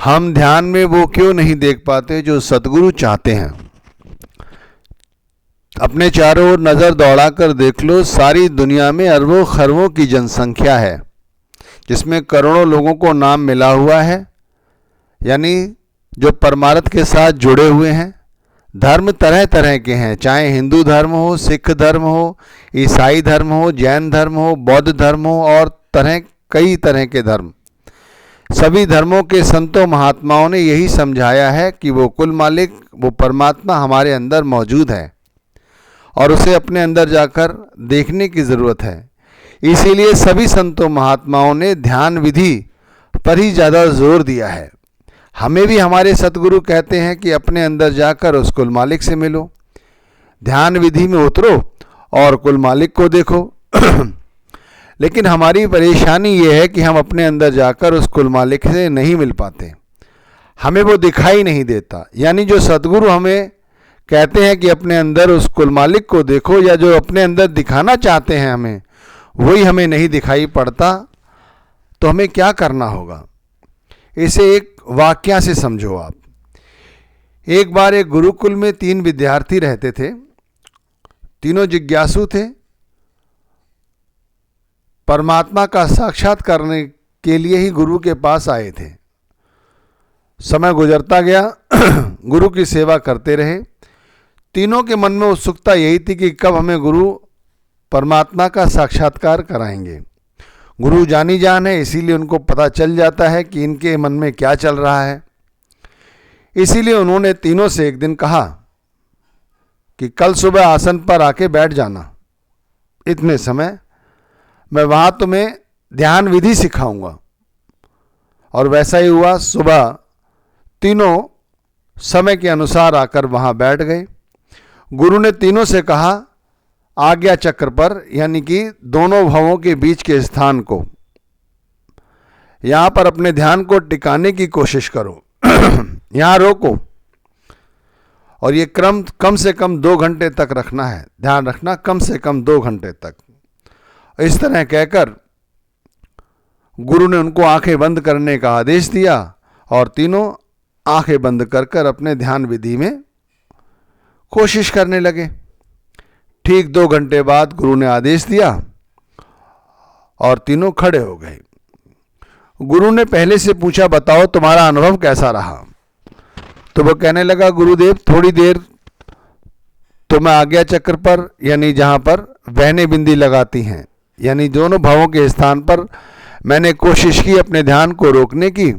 हम ध्यान में वो क्यों नहीं देख पाते जो सद्गुरु चाहते हैं। अपने चारों ओर नज़र दौड़ाकर देख लो, सारी दुनिया में अरबों खरबों की जनसंख्या है, जिसमें करोड़ों लोगों को नाम मिला हुआ है, यानी जो परमार्थ के साथ जुड़े हुए हैं। धर्म तरह तरह के हैं, चाहे हिंदू धर्म हो, सिख धर्म हो, ईसाई धर्म हो, जैन धर्म हो, बौद्ध धर्म हो और कई तरह के धर्म। सभी धर्मों के संतों महात्माओं ने यही समझाया है कि वो कुल मालिक, वो परमात्मा हमारे अंदर मौजूद है और उसे अपने अंदर जाकर देखने की ज़रूरत है। इसीलिए सभी संतों महात्माओं ने ध्यान विधि पर ही ज़्यादा जोर दिया है। हमें भी हमारे सतगुरु कहते हैं कि अपने अंदर जाकर उस कुल मालिक से मिलो, ध्यान विधि में उतरो और कुल मालिक को देखो। लेकिन हमारी परेशानी ये है कि हम अपने अंदर जाकर उस कुल मालिक से नहीं मिल पाते, हमें वो दिखाई नहीं देता। यानी जो सतगुरु हमें कहते हैं कि अपने अंदर उस कुल मालिक को देखो, या जो अपने अंदर दिखाना चाहते हैं हमें, वही हमें नहीं दिखाई पड़ता। तो हमें क्या करना होगा, इसे एक वाक्या से समझो आप। एक बार एक गुरुकुल में 3 विद्यार्थी रहते थे। तीनों जिज्ञासु थे, परमात्मा का साक्षात करने के लिए ही गुरु के पास आए थे। समय गुजरता गया, गुरु की सेवा करते रहे। तीनों के मन में उत्सुकता यही थी कि कब हमें गुरु परमात्मा का साक्षात्कार कराएंगे। गुरु जानी जान है, इसीलिए उनको पता चल जाता है कि इनके मन में क्या चल रहा है। इसीलिए उन्होंने तीनों से एक दिन कहा कि कल सुबह आसन पर आके बैठ जाना, इतने समय मैं वहाँ तुम्हें ध्यान विधि सिखाऊंगा। और वैसा ही हुआ। सुबह तीनों समय के अनुसार आकर वहाँ बैठ गए। गुरु ने तीनों से कहा, आज्ञा चक्र पर, यानी कि दोनों भवों के बीच के स्थान को, यहाँ पर अपने ध्यान को टिकाने की कोशिश करो। यहाँ रोको और ये क्रम कम से कम 2 घंटे तक रखना है। ध्यान रखना, कम से कम 2 घंटे तक। इस तरह कहकर गुरु ने उनको आंखें बंद करने का आदेश दिया और तीनों आंखें बंद कर कर अपने ध्यान विधि में कोशिश करने लगे। ठीक 2 घंटे बाद गुरु ने आदेश दिया और तीनों खड़े हो गए। गुरु ने पहले से पूछा, बताओ तुम्हारा अनुभव कैसा रहा। तो वो कहने लगा, गुरुदेव थोड़ी देर तो मैं आज्ञा चक्र पर, यानी जहाँ पर बहने बिंदी लगाती हैं, यानी दोनों भावों के स्थान पर मैंने कोशिश की अपने ध्यान को रोकने की,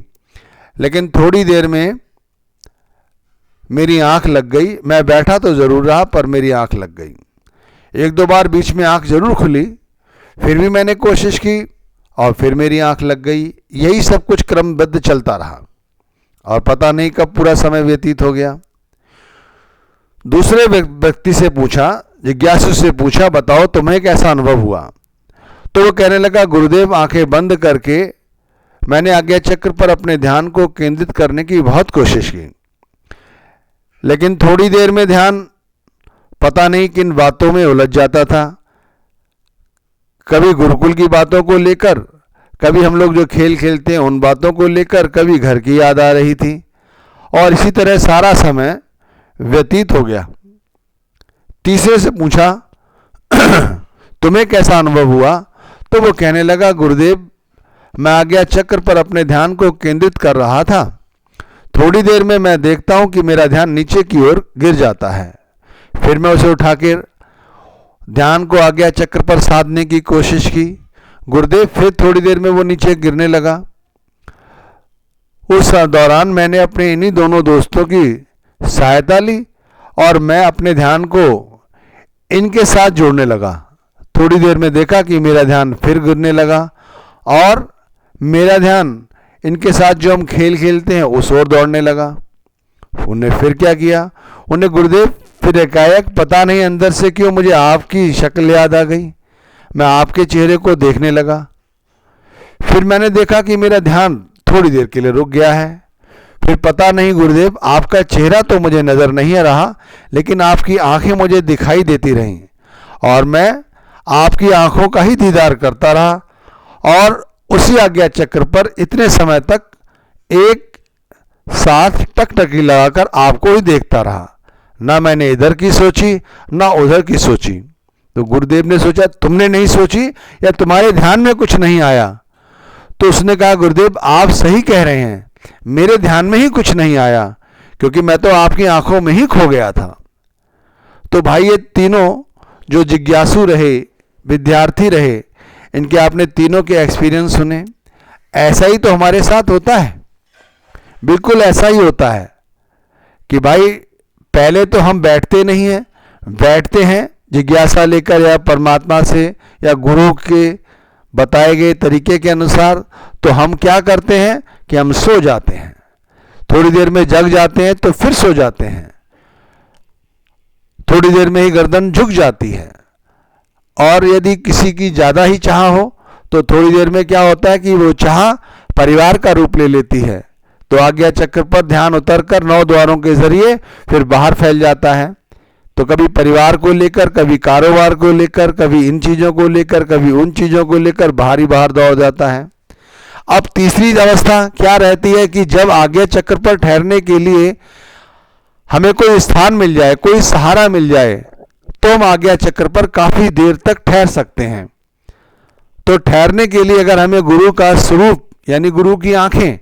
लेकिन थोड़ी देर में मेरी आंख लग गई। मैं बैठा तो ज़रूर रहा पर मेरी आंख लग गई। 1-2 बार बीच में आंख जरूर खुली, फिर भी मैंने कोशिश की और फिर मेरी आंख लग गई। यही सब कुछ क्रमबद्ध चलता रहा और पता नहीं कब पूरा समय व्यतीत हो गया। दूसरे व्यक्ति से पूछा, जिज्ञासु से पूछा, बताओ तुम्हें कैसा अनुभव हुआ। तो वो कहने लगा, गुरुदेव आंखें बंद करके मैंने आज्ञा चक्र पर अपने ध्यान को केंद्रित करने की बहुत कोशिश की, लेकिन थोड़ी देर में ध्यान पता नहीं किन बातों में उलझ जाता था। कभी गुरुकुल की बातों को लेकर, कभी हम लोग जो खेल खेलते हैं उन बातों को लेकर, कभी घर की याद आ रही थी और इसी तरह सारा समय व्यतीत हो गया। तीसरे से पूछा, तुम्हें कैसा अनुभव हुआ। तो वो कहने लगा, गुरुदेव मैं आज्ञा चक्र पर अपने ध्यान को केंद्रित कर रहा था। थोड़ी देर में मैं देखता हूं कि मेरा ध्यान नीचे की ओर गिर जाता है। फिर मैं उसे उठाकर ध्यान को आज्ञा चक्र पर साधने की कोशिश की। गुरुदेव फिर थोड़ी देर में वो नीचे गिरने लगा। उस दौरान मैंने अपने इन्हीं दोनों दोस्तों की सहायता ली और मैं अपने ध्यान को इनके साथ जोड़ने लगा। थोड़ी देर में देखा कि मेरा ध्यान फिर गिरने लगा और मेरा ध्यान इनके साथ जो हम खेल खेलते हैं उस ओर दौड़ने लगा। उन्हें फिर क्या किया, उन्हें गुरुदेव फिर एकाएक पता नहीं अंदर से क्यों मुझे आपकी शक्ल याद आ गई। मैं आपके चेहरे को देखने लगा। फिर मैंने देखा कि मेरा ध्यान थोड़ी देर के लिए रुक गया है। फिर पता नहीं गुरुदेव, आपका चेहरा तो मुझे नज़र नहीं आ रहा, लेकिन आपकी आंखें मुझे दिखाई देती रहीं और मैं आपकी आंखों का ही दीदार करता रहा। और उसी आज्ञा चक्र पर इतने समय तक एक साथ टकटकी लगाकर आपको ही देखता रहा, ना मैंने इधर की सोची ना उधर की सोची। तो गुरुदेव ने सोचा तुमने नहीं सोची या तुम्हारे ध्यान में कुछ नहीं आया? तो उसने कहा गुरुदेव आप सही कह रहे हैं, मेरे ध्यान में ही कुछ नहीं आया, क्योंकि मैं तो आपकी आंखों में ही खो गया था। तो भाई ये तीनों जो जिज्ञासु रहे, विद्यार्थी रहे, इनके आपने तीनों के एक्सपीरियंस सुने। ऐसा ही तो हमारे साथ होता है, बिल्कुल ऐसा ही होता है कि भाई पहले तो हम बैठते नहीं हैं, बैठते हैं जिज्ञासा लेकर या परमात्मा से या गुरु के बताए गए तरीके के अनुसार, तो हम क्या करते हैं कि हम सो जाते हैं, थोड़ी देर में जग जाते हैं तो फिर सो जाते हैं, थोड़ी देर में ही गर्दन झुक जाती है। और यदि किसी की ज़्यादा ही चाह हो तो थोड़ी देर में क्या होता है कि वो चाह परिवार का रूप ले लेती है, तो आज्ञा चक्र पर ध्यान उतरकर 9 द्वारों के जरिए फिर बाहर फैल जाता है। तो कभी परिवार को लेकर, कभी कारोबार को लेकर, कभी इन चीज़ों को लेकर, कभी उन चीज़ों को लेकर बाहर ही बाहर दौड़ जाता है। अब तीसरी अवस्था क्या रहती है कि जब आज्ञा चक्र पर ठहरने के लिए हमें कोई स्थान मिल जाए, कोई सहारा मिल जाए, तो हम आज्ञा चक्र पर काफी देर तक ठहर सकते हैं। तो ठहरने के लिए अगर हमें गुरु का स्वरूप यानी गुरु की आंखें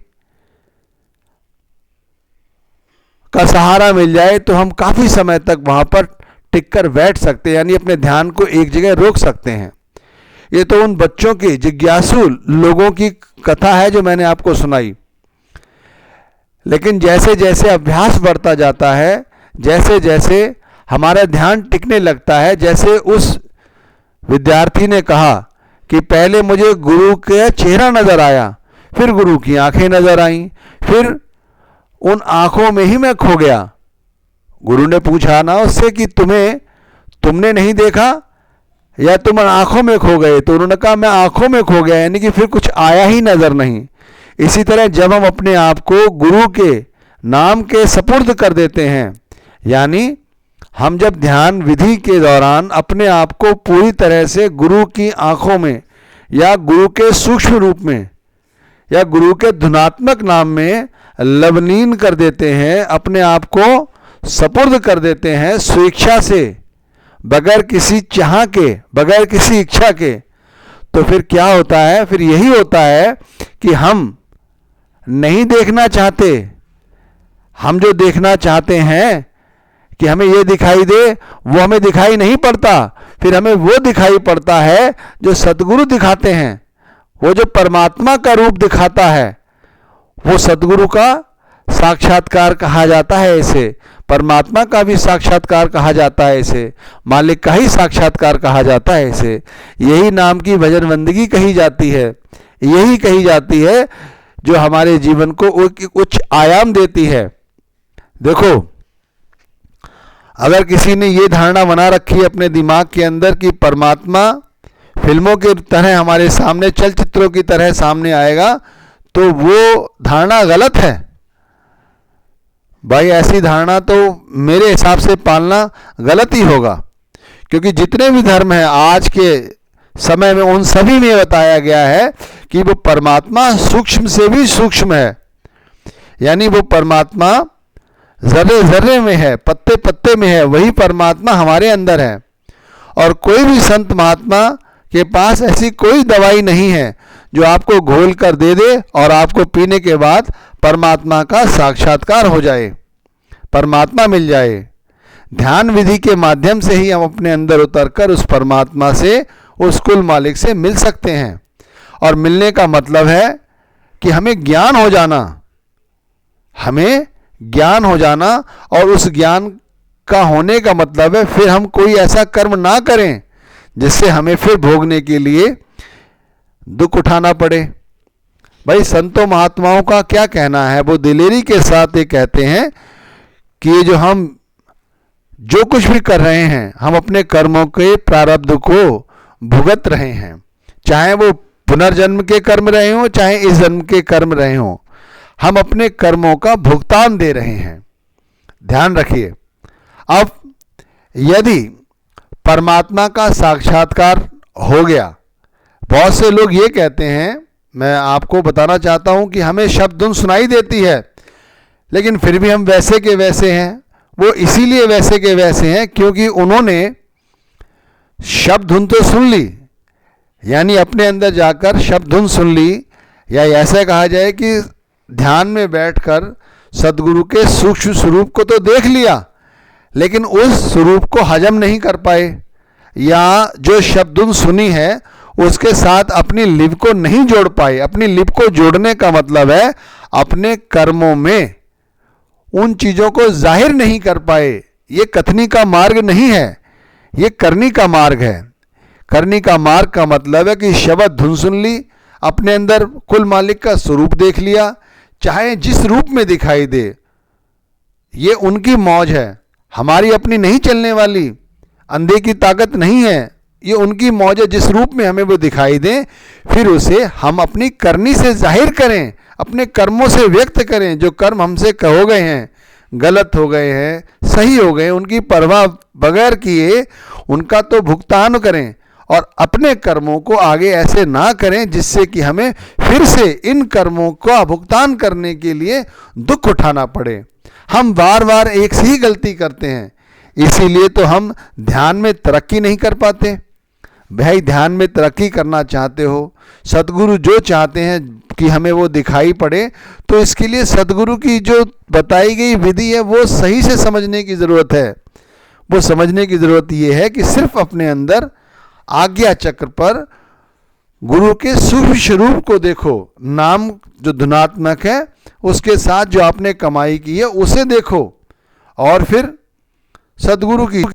का सहारा मिल जाए तो हम काफी समय तक वहां पर टिककर बैठ सकते हैं, यानी अपने ध्यान को एक जगह रोक सकते हैं। ये तो उन बच्चों की, जिज्ञासु लोगों की कथा है जो मैंने आपको सुनाई। लेकिन जैसे जैसे अभ्यास बढ़ता जाता है, जैसे जैसे हमारा ध्यान टिकने लगता है, जैसे उस विद्यार्थी ने कहा कि पहले मुझे गुरु का चेहरा नजर आया, फिर गुरु की आंखें नजर आईं, फिर उन आंखों में ही मैं खो गया। गुरु ने पूछा ना उससे कि तुमने नहीं देखा या तुम आंखों में खो गए? तो उन्होंने कहा मैं आंखों में खो गया, यानी कि फिर कुछ आया ही नजर नहीं। इसी तरह जब हम अपने आप को गुरु के नाम के सपुर्द कर देते हैं, यानी हम जब ध्यान विधि के दौरान अपने आप को पूरी तरह से गुरु की आंखों में या गुरु के सूक्ष्म रूप में या गुरु के धुनात्मक नाम में लवलीन कर देते हैं, अपने आप को सपुर्द कर देते हैं स्वेच्छा से, बगैर किसी चाह के, बगैर किसी इच्छा के, तो फिर क्या होता है? फिर यही होता है कि हम नहीं देखना चाहते, हम जो देखना चाहते हैं कि हमें ये दिखाई दे, वो हमें दिखाई नहीं पड़ता। फिर हमें वो दिखाई पड़ता है जो सद्गुरु दिखाते हैं, वो जो परमात्मा का रूप दिखाता है, वो सद्गुरु का साक्षात्कार कहा जाता है। इसे परमात्मा का भी साक्षात्कार कहा जाता है, इसे मालिक का ही साक्षात्कार कहा जाता है। इसे यही नाम की भजन बंदगी कही जाती है, यही कही जाती है जो हमारे जीवन को उच्च आयाम देती है। देखो, अगर किसी ने ये धारणा बना रखी है अपने दिमाग के अंदर कि परमात्मा फिल्मों के तरह हमारे सामने, चलचित्रों की तरह सामने आएगा, तो वो धारणा गलत है भाई। ऐसी धारणा तो मेरे हिसाब से पालना गलत ही होगा, क्योंकि जितने भी धर्म हैं आज के समय में, उन सभी में बताया गया है कि वो परमात्मा सूक्ष्म से भी सूक्ष्म है, यानी वो परमात्मा जर्रे जर्रे में है, पत्ते पत्ते में है, वही परमात्मा हमारे अंदर है। और कोई भी संत महात्मा के पास ऐसी कोई दवाई नहीं है जो आपको घोल कर दे दे और आपको पीने के बाद परमात्मा का साक्षात्कार हो जाए, परमात्मा मिल जाए। ध्यान विधि के माध्यम से ही हम अपने अंदर उतरकर उस परमात्मा से, उस कुल मालिक से मिल सकते हैं। और मिलने का मतलब है कि हमें ज्ञान हो जाना, हमें ज्ञान हो जाना, और उस ज्ञान का होने का मतलब है फिर हम कोई ऐसा कर्म ना करें जिससे हमें फिर भोगने के लिए दुख उठाना पड़े। भाई संतों महात्माओं का क्या कहना है? वो दिलेरी के साथ ये कहते हैं कि ये हम जो कुछ भी कर रहे हैं, हम अपने कर्मों के प्रारब्ध को भुगत रहे हैं, चाहे वो पुनर्जन्म के कर्म रहे हों, चाहे इस जन्म के कर्म रहे हों, हम अपने कर्मों का भुगतान दे रहे हैं। ध्यान रखिए। अब यदि परमात्मा का साक्षात्कार हो गया, बहुत से लोग ये कहते हैं, मैं आपको बताना चाहता हूं कि हमें शब्द धुन सुनाई देती है, लेकिन फिर भी हम वैसे के वैसे हैं। वो इसीलिए वैसे के वैसे हैं क्योंकि उन्होंने शब्द धुन तो सुन ली, यानी अपने अंदर जाकर शब्द धुन सुन ली, या ऐसा कहा जाए कि ध्यान में बैठकर सदगुरु के सूक्ष्म स्वरूप को तो देख लिया, लेकिन उस स्वरूप को हजम नहीं कर पाए, या जो शब्द धुन सुनी है उसके साथ अपनी लिप को नहीं जोड़ पाए। अपनी लिप को जोड़ने का मतलब है अपने कर्मों में उन चीज़ों को जाहिर नहीं कर पाए। ये कथनी का मार्ग नहीं है, ये करनी का मार्ग है। करनी का मार्ग का मतलब है कि शब्द धुन सुन ली, अपने अंदर कुल मालिक का स्वरूप देख लिया, चाहे जिस रूप में दिखाई दे। ये उनकी मौज है, हमारी अपनी नहीं चलने वाली, अंधे की ताकत नहीं है। ये उनकी मौज है, जिस रूप में हमें वो दिखाई दे फिर उसे हम अपनी करनी से जाहिर करें, अपने कर्मों से व्यक्त करें। जो कर्म हमसे हो गए हैं, गलत हो गए हैं, सही हो गए, उनकी परवाह बगैर किए उनका तो भुगतान करें, और अपने कर्मों को आगे ऐसे ना करें जिससे कि हमें फिर से इन कर्मों का भुगतान करने के लिए दुख उठाना पड़े। हम बार बार एक सी ही गलती करते हैं, इसीलिए तो हम ध्यान में तरक्की नहीं कर पाते। भाई ध्यान में तरक्की करना चाहते हो, सदगुरु जो चाहते हैं कि हमें वो दिखाई पड़े, तो इसके लिए सदगुरु की जो बताई गई विधि है वो सही से समझने की ज़रूरत है। वो समझने की ज़रूरत ये है कि सिर्फ अपने अंदर आज्ञा चक्र पर गुरु के सूक्ष्म स्वरूप को देखो, नाम जो धुनात्मक है उसके साथ जो आपने कमाई की है उसे देखो, और फिर सदगुरु की